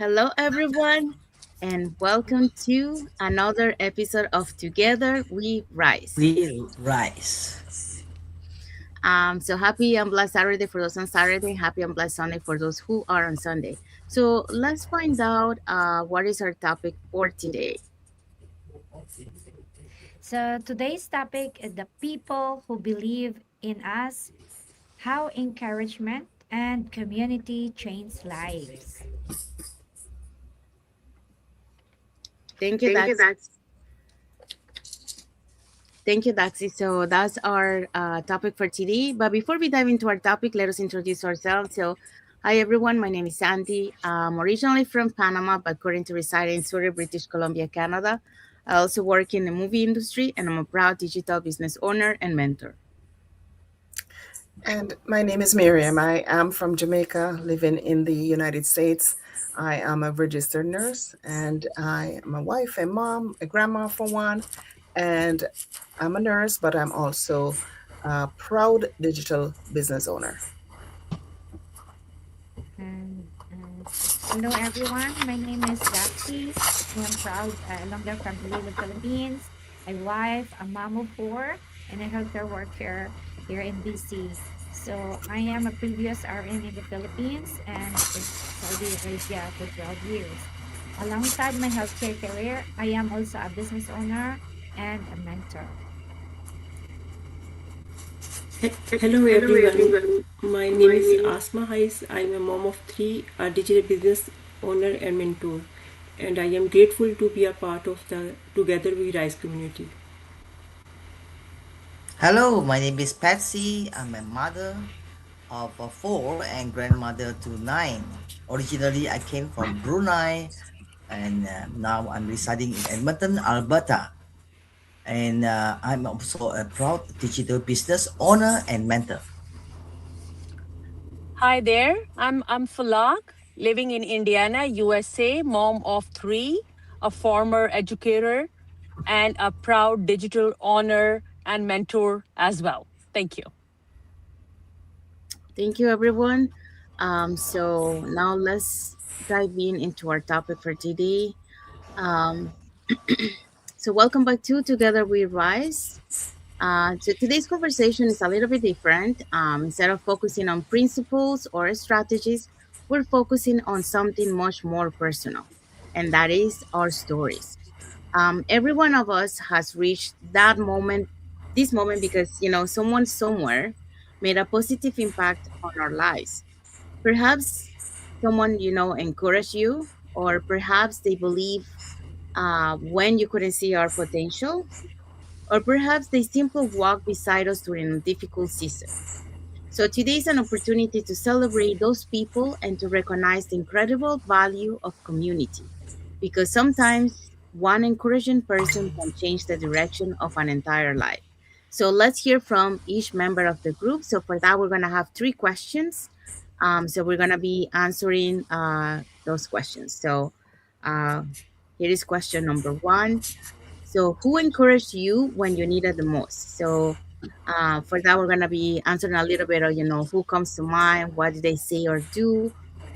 Hello, everyone, and welcome to another episode of Together We Rise. We rise. So happy and blessed Saturday for those on Saturday. Happy and blessed Sunday for those who are on Sunday. So let's find out what is our topic for today. So today's topic is the people who believe in us, how encouragement and community change lives. Thank you, Dax. Thank you, Daxi. So that's our topic for today. But before we dive into our topic, let us introduce ourselves. So, hi everyone. My name is Sandy. I'm originally from Panama, but currently reside in Surrey, British Columbia, Canada. I also work in the movie industry, and I'm a proud digital business owner and mentor. And my name is Miriam. I am from Jamaica, living in the United States. I am a registered nurse and I am a wife, a mom, a grandma for one. And I'm a nurse, but I'm also a proud digital business owner. And hello everyone, my name is Daxi. I'm proud, longer from Iloilo, Philippines, a wife, a mom of four, and a healthcare worker here in BC. So I am a previous RN in the Philippines and in Saudi Arabia for 12 years. Alongside my healthcare career, I am also a business owner and a mentor. Hello everyone, my name is Asma Hais. I'm a mom of three, a digital business owner and mentor, and I am grateful to be a part of the Together We Rise community. Hello, my name is Patsy. I'm a mother of four and grandmother to nine. Originally, I came from Brunei, and now I'm residing in Edmonton, Alberta. And I'm also a proud digital business owner and mentor. Hi there. I'm Falak, living in Indiana, USA, mom of three, a former educator, and a proud digital owner and mentor as well. Thank you. Thank you, everyone. So now let's dive in into our topic for today. Um, so welcome back to Together We Rise. So today's conversation is a little bit different. Instead of focusing on principles or strategies, we're focusing on something much more personal, and that is our stories. Every one of us has reached that moment, this moment, because someone somewhere made a positive impact on our lives. Perhaps someone encouraged you, or perhaps they believe when you couldn't see our potential, or perhaps they simply walk beside us during a difficult season. So today is an opportunity to celebrate those people and to recognize the incredible value of community. Because sometimes one encouraging person can change the direction of an entire life. So let's hear from each member of the group. So for that, we're going to have three questions. So we're going to be answering those questions. So uh, here is question number one. So, who encouraged you when you needed the most? So, for that, we're gonna be answering a little bit of who comes to mind, what did they say or do,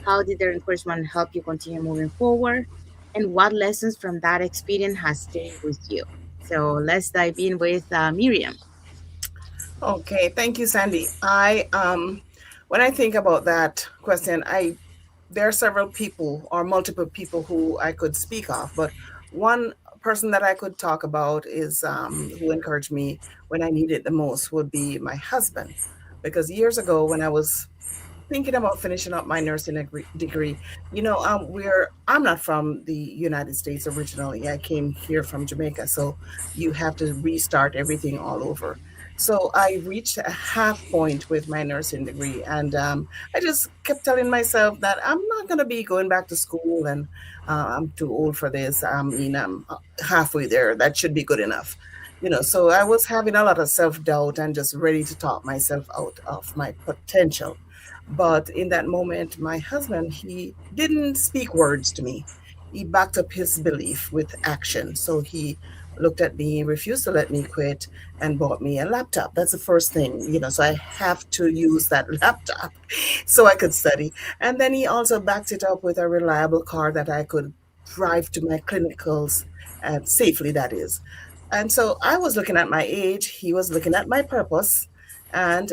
how did their encouragement help you continue moving forward, and what lessons from that experience has stayed with you. So, let's dive in with Miriam. Okay, thank you, Sandy. When I think about that question, there are several people or multiple people who I could speak of, but one person that I could talk about is who encouraged me when I needed the most would be my husband, because years ago when I was thinking about finishing up my nursing degree, I'm not from the United States originally. I came here from Jamaica, so you have to restart everything all over. So I reached a half point with my nursing degree, and I just kept telling myself that I'm not going to be going back to school, and I'm too old for this. I mean, I'm halfway there. That should be good enough. So I was having a lot of self-doubt and just ready to talk myself out of my potential. But in that moment, my husband, he didn't speak words to me. He backed up his belief with action. So he looked at me, refused to let me quit, and bought me a laptop. That's the first thing, so I have to use that laptop so I could study. And then he also backed it up with a reliable car that I could drive to my clinicals safely, that is. And so I was looking at my age, he was looking at my purpose, and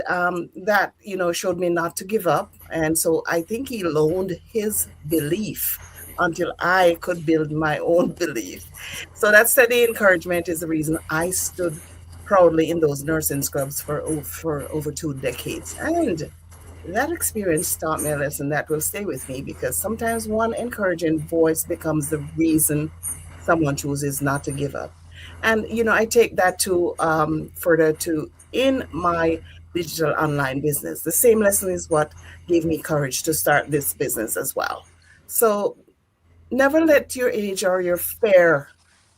that showed me not to give up. And so I think he loaned his belief until I could build my own belief. So that steady encouragement is the reason I stood proudly in those nursing scrubs for over 2 decades. And that experience taught me a lesson that will stay with me, because sometimes one encouraging voice becomes the reason someone chooses not to give up. And I take that to further to in my digital online business. The same lesson is what gave me courage to start this business as well. So never let your age or your fear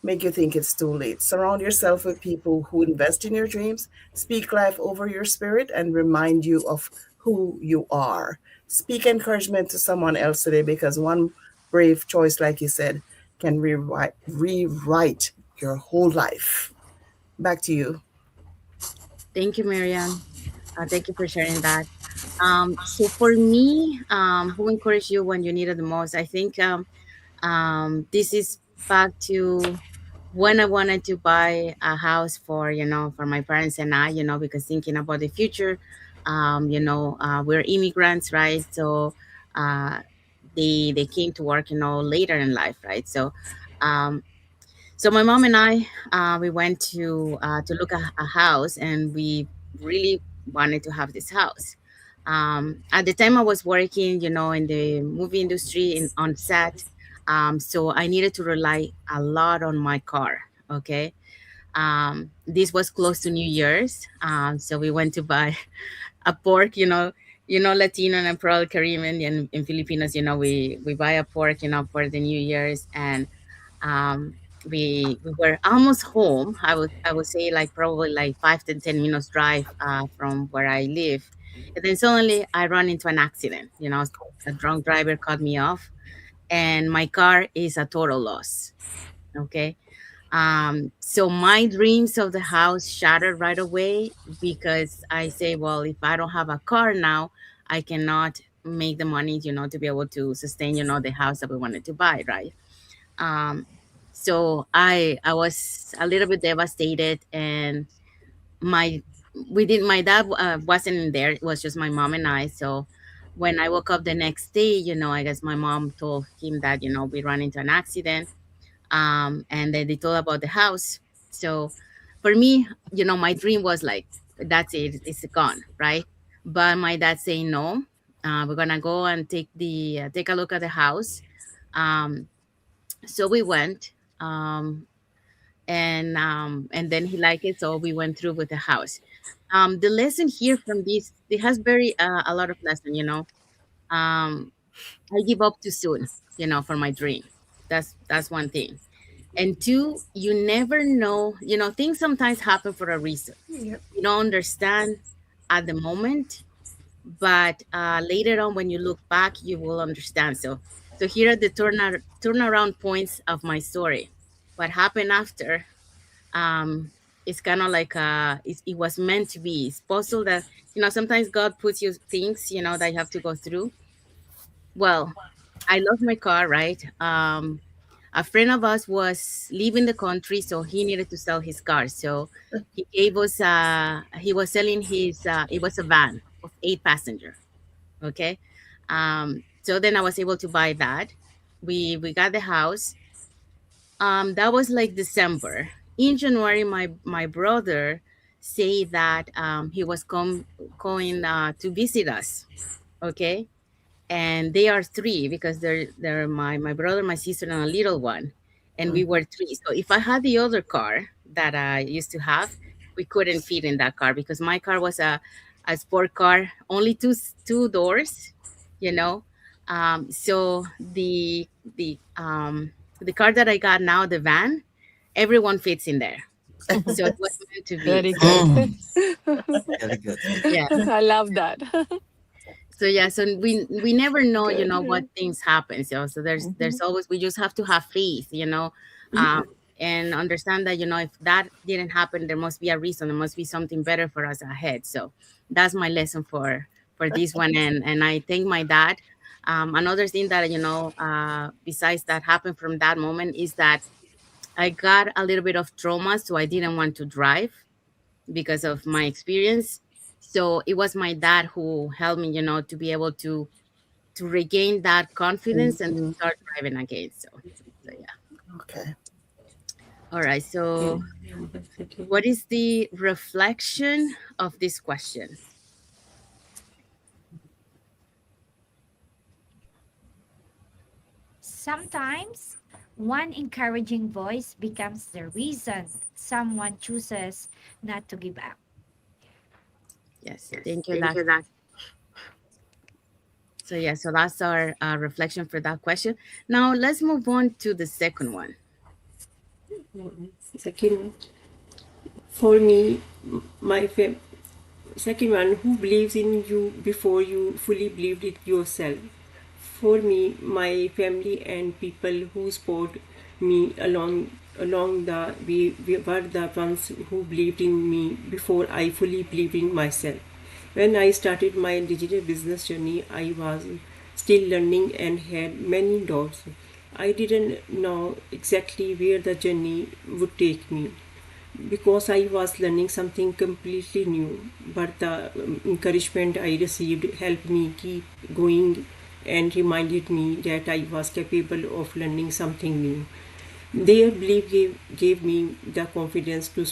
make you think it's too late. Surround yourself with people who invest in your dreams, speak life over your spirit, and remind you of who you are. Speak encouragement to someone else today, because one brave choice, like you said, can rewrite your whole life. Back to you. Thank you, Marianne. Thank you for sharing that. So for me, who encouraged you when you needed the most? I think this is back to when I wanted to buy a house for for my parents and I, because thinking about the future, we're immigrants, right? So uh, they came to work, later in life, right? Um, so my mom and I, we went to look at a house, and we really wanted to have this house. At the time, I was working, in the movie industry on set, so I needed to rely a lot on my car. Okay, this was close to New Year's, so we went to buy a pork. Latino and probably Caribbean and Filipinos. We buy a pork, for the New Year's, and um, we were almost home. I would say like probably like 5 to 10 minutes drive from where I live, and then suddenly I run into an accident. A drunk driver cut me off, and my car is a total loss. Okay, so my dreams of the house shattered right away, because I say, well, if I don't have a car now, I cannot make the money, to be able to sustain, the house that we wanted to buy, right? um so I was a little bit devastated, and my we did my dad wasn't in there. It was just my mom and I. So when I woke up the next day, I guess my mom told him that we ran into an accident, and then they told about the house. So for me, my dream was like, that's it, it's gone, right? But my dad saying no, we're gonna go and take a look at the house. So we went, um and then he liked it, so we went through with the house. The lesson here from this, it has very a lot of lesson. I give up too soon, for my dream. That's one thing. And two, you never know, things sometimes happen for a reason. Yep. You don't understand at the moment, but later on when you look back, you will understand. So here are the turnaround points of my story. What happened after, um it's kind of like it was meant to be. It's possible that sometimes God puts you things that you have to go through. Well, I lost my car, right? A friend of us was leaving the country, so he needed to sell his car. So he gave us he was selling his it was a van of 8 passenger. Okay. So then I was able to buy that. We got the house. That was like December. In January, my brother say that he was going to visit us. Okay, and they are three, because they're my brother, my sister, and a little one, and we Mhm. were three. So if I had the other car that I used to have, we couldn't fit in that car, because my car was a sport car, only two doors, you know. So the car that I got now, the van, everyone fits in there. So it was meant to be. Very So good. Mm, very good. yeah. I love that. So yeah, so we never know, Good. what things happen. So there's Mhm. always, we just have to have faith. and understand that, if that didn't happen, there must be a reason, there must be something better for us ahead. So that's my lesson for this one. And I thank my dad. Another thing that, besides that happened from that moment, is that I got a little bit of trauma, so I didn't want to drive because of my experience. So it was my dad who helped me, to be able to regain that confidence and to Mm-hmm. start driving again. So yeah. Okay. All right. So Yeah, exactly. what is the reflection of this question? Sometimes one encouraging voice becomes the reason someone chooses not to give up. Yes. Thank you, Daphne. So yeah, so that's our reflection for that question. Now let's move on to the second one. Second one, for me, my second one, who believes in you before you fully believed it yourself. For me, my family and people who support me along the way were the ones who believed in me before I fully believed in myself. When I started my digital business journey, I was still learning and had many doubts. I didn't know exactly where the journey would take me because I was learning something completely new. But the encouragement I received helped me keep going and reminded me that I was capable of learning something new. Their belief gave me the confidence to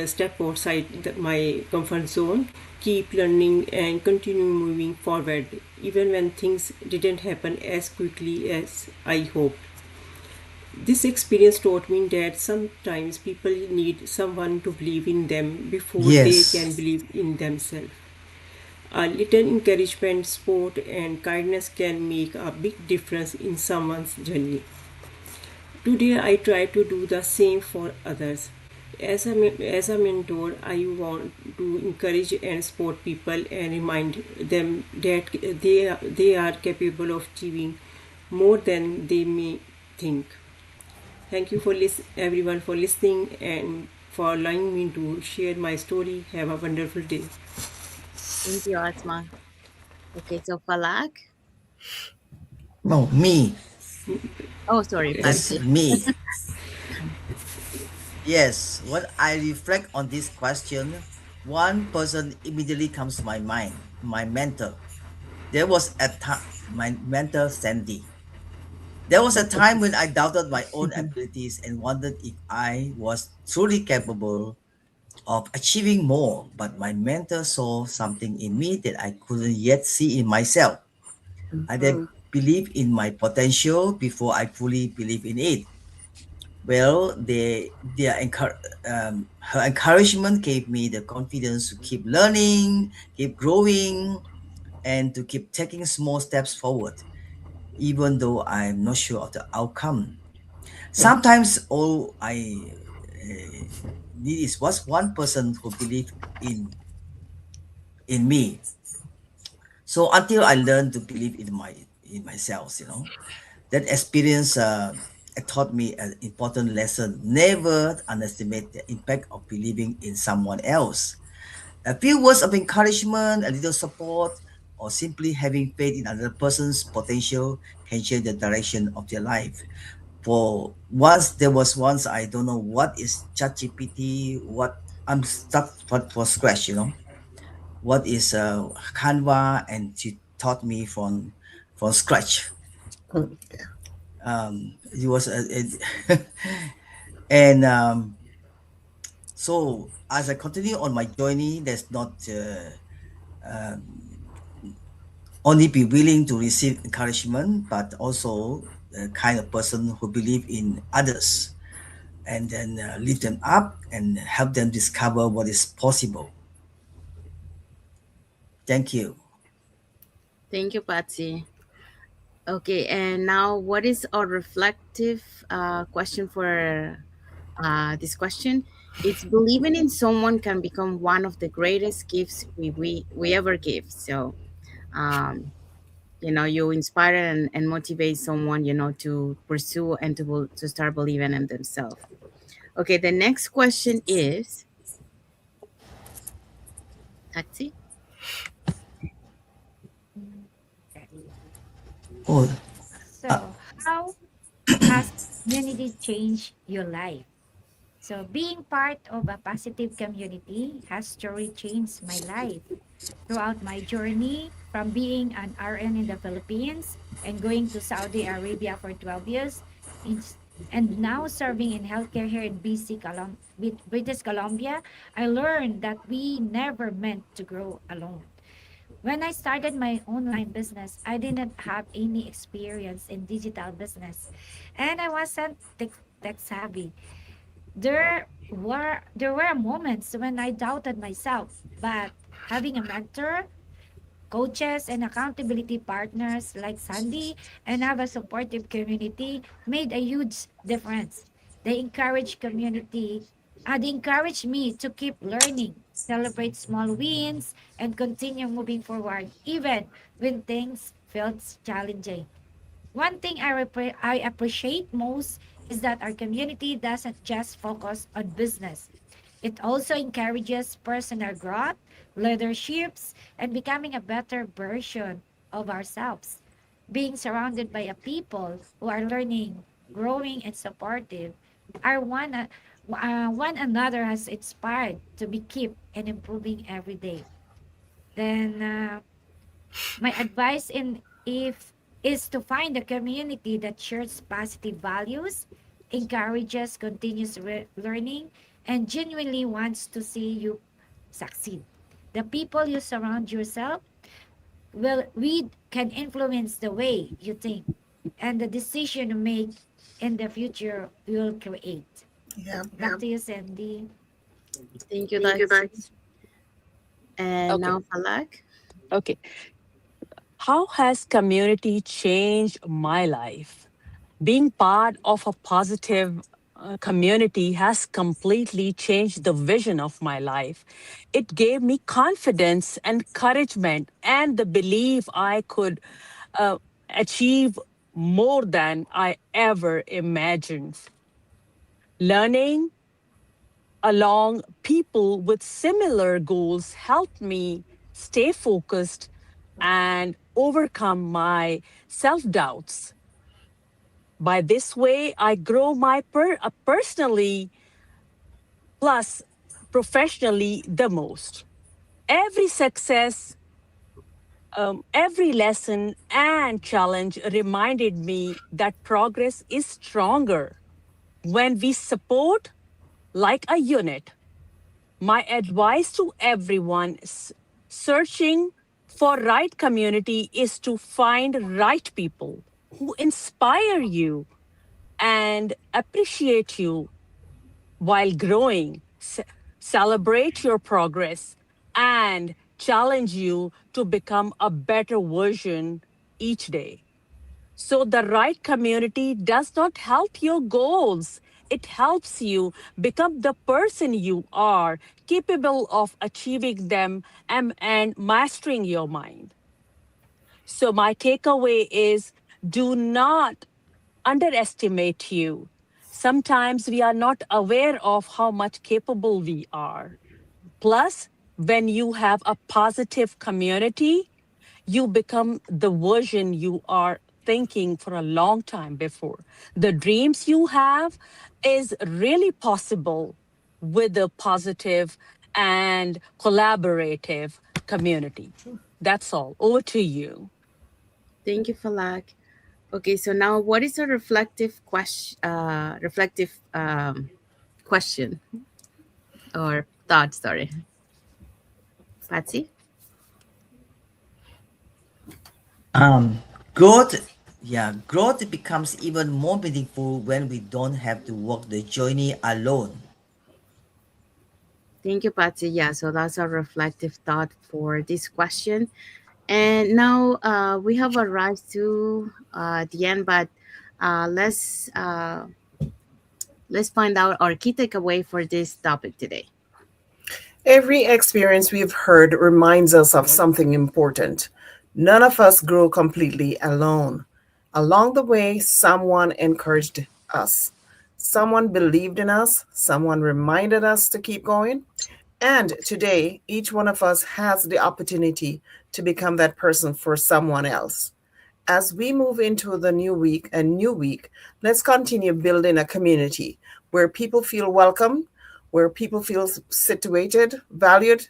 step outside my comfort zone, keep learning, and continue moving forward, even when things didn't happen as quickly as I hoped. This experience taught me that sometimes people need someone to believe in them before they can Yes. believe in themselves. A little encouragement, support, and kindness can make a big difference in someone's journey. Today, I try to do the same for others. As a mentor, I want to encourage and support people and remind them that they are capable of achieving more than they may think. Thank you for everyone for listening and for allowing me to share my story. Have a wonderful day. Thank you, Asma. Okay, so Falak. No, me. Oh, sorry, That's Patsy. Okay. me. Yes, when I reflect on this question, one person immediately comes to my mind, my mentor. There was a time, my mentor, Sandy. There was a time when I doubted my own abilities and wondered if I was truly capable of achieving more, but my mentor saw something in me that I couldn't yet see in myself. I then Mm, believed in my potential before I fully believe in it. Well, her encouragement gave me the confidence to keep learning, keep growing, and to keep taking small steps forward, even though I'm not sure of the outcome. Sometimes all I need is was one person who believed in me. So until I learned to believe in myself, that experience it taught me an important lesson. Never underestimate the impact of believing in someone else. A few words of encouragement, a little support, or simply having faith in another person's potential can change the direction of their life. For once, there was once I don't know what is ChatGPT, what I'm stuck for scratch, what is Canva, and she taught me from scratch. mm, yeah. It was and so as I continue on my journey, there's not only be willing to receive encouragement, but also the kind of person who believe in others and then lift them up and help them discover what is possible. Thank you. Thank you, Patsy. Okay, and now what is our reflective question for this question? It's believing in someone can become one of the greatest gifts we ever give. So, um, you inspire and motivate someone, to pursue and to start believing in themselves. Okay, the next question is Taxi. Mm, okay. Oh, uh, So, how has community changed your life? So, being part of a positive community has truly changed my life. Throughout my journey from being an RN in the Philippines and going to Saudi Arabia for 12 years in, and now serving in healthcare here in British Columbia, I learned that we never meant to grow alone. When I started my online business, I didn't have any experience in digital business and I wasn't tech savvy. There were moments when I doubted myself, but having a mentor, coaches, and accountability partners like Sandy and have a supportive community made a huge difference. They encourage community, they encourage me to keep learning, celebrate small wins, and continue moving forward even when things felt challenging. One thing I appreciate most is that our community doesn't just focus on business. It also encourages personal growth, leaderships, and becoming a better version of ourselves. Being surrounded by a people who are learning, growing, and supportive are one another has inspired to be keep and improving every day. Then my advice in if is to find a community that shares positive values, encourages continuous learning, and genuinely wants to see you succeed. The people you surround yourself will we can influence the way you think and the decision you make in the future you'll create. Yeah. Back to you, Sandy. Thank you, Taxi. And Okay. now Falak. Okay. How has community changed my life? Being part of a positive community has completely changed the vision of my life. It gave me confidence, encouragement, and the belief I could uh, achieve more than I ever imagined. Learning along people with similar goals helped me stay focused and overcome my self doubts. By this way, I grow my personally plus professionally the most. Every success, every lesson, and challenge reminded me that progress is stronger when we support like a unit. My advice to everyone searching for right community is to find right people who inspire you and appreciate you while growing, celebrate your progress, and challenge you to become a better version each day. So, the right community does not help your goals. It helps you become the person you are, capable of achieving them and mastering your mind. So, my takeaway is do not underestimate you. Sometimes we are not aware of how much capable we are. Plus, when you have a positive community, you become the version you are thinking for a long time before. The dreams you have is really possible with a positive and collaborative community. That's all. Over to you. Thank you, Falak. Okay, so now what is a reflective question or thought? Sorry, Patsy. um, growth, yeah, growth becomes even more meaningful when we don't have to walk the journey alone. Thank you, Patsy. Yeah, so that's a reflective thought for this question. And now we have arrived to the end, but uh, let's uh, let's find out our key takeaway for this topic today. Every experience we've heard reminds us of something important. None of us grew completely alone. Along the way, someone encouraged us, Someone believed in us, someone reminded us to keep going. And today, each one of us has the opportunity to become that person for someone else. As we move into the new week, let's continue building a community where people feel welcome, where people feel situated, valued,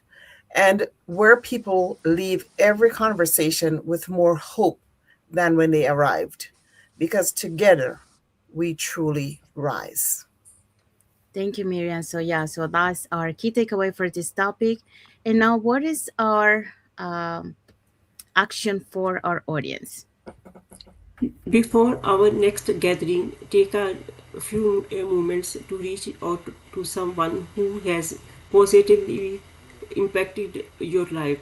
and where people leave every conversation with more hope than when they arrived. Because together, we truly rise. Thank you, Miriam. So yeah, so that's our key takeaway for this topic. And now, what is our um, action for our audience? Before our next gathering, take a few moments to reach out to someone who has positively impacted your life.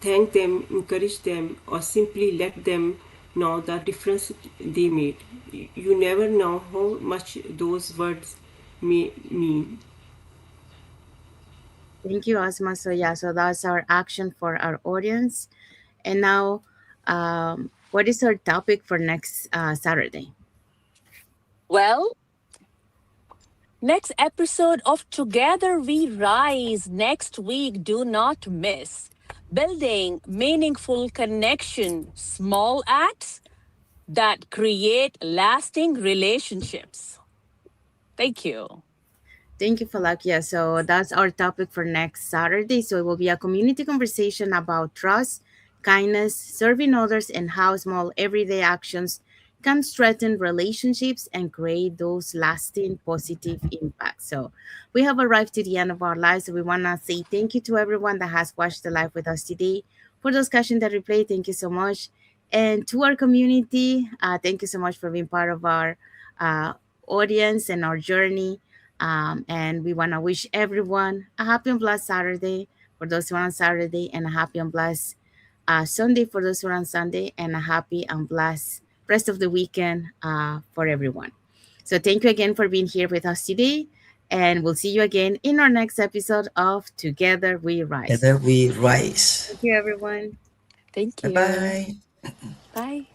Thank them, encourage them, or simply let them know the difference they made. You never know how much those words may mean. Thank you, Asma. So yeah, so that's our action for our audience. And now, what is our topic for next Saturday? Well, next episode of Together We Rise next week. Do not miss. Building meaningful connection, small acts that create lasting relationships. Thank you. Thank you, Falakia. So that's our topic for next Saturday. So it will be a community conversation about trust, kindness, serving others, and how small everyday actions can strengthen relationships and create those lasting positive impacts. So we have arrived to the end of our lives. So we want to say thank you to everyone that has watched the live with us today. For those catching the replay, thank you so much. And to our community, thank you so much for being part of our uh, audience and our journey. And we want to wish everyone a happy and blessed Saturday for those who are on Saturday, and a happy and blessed Sunday for those who are on Sunday, and a happy and blessed rest of the weekend for everyone. So thank you again for being here with us today, and we'll see you again in our next episode of Together We Rise. Together we rise. Thank you, everyone. Thank Bye you. bye. Bye.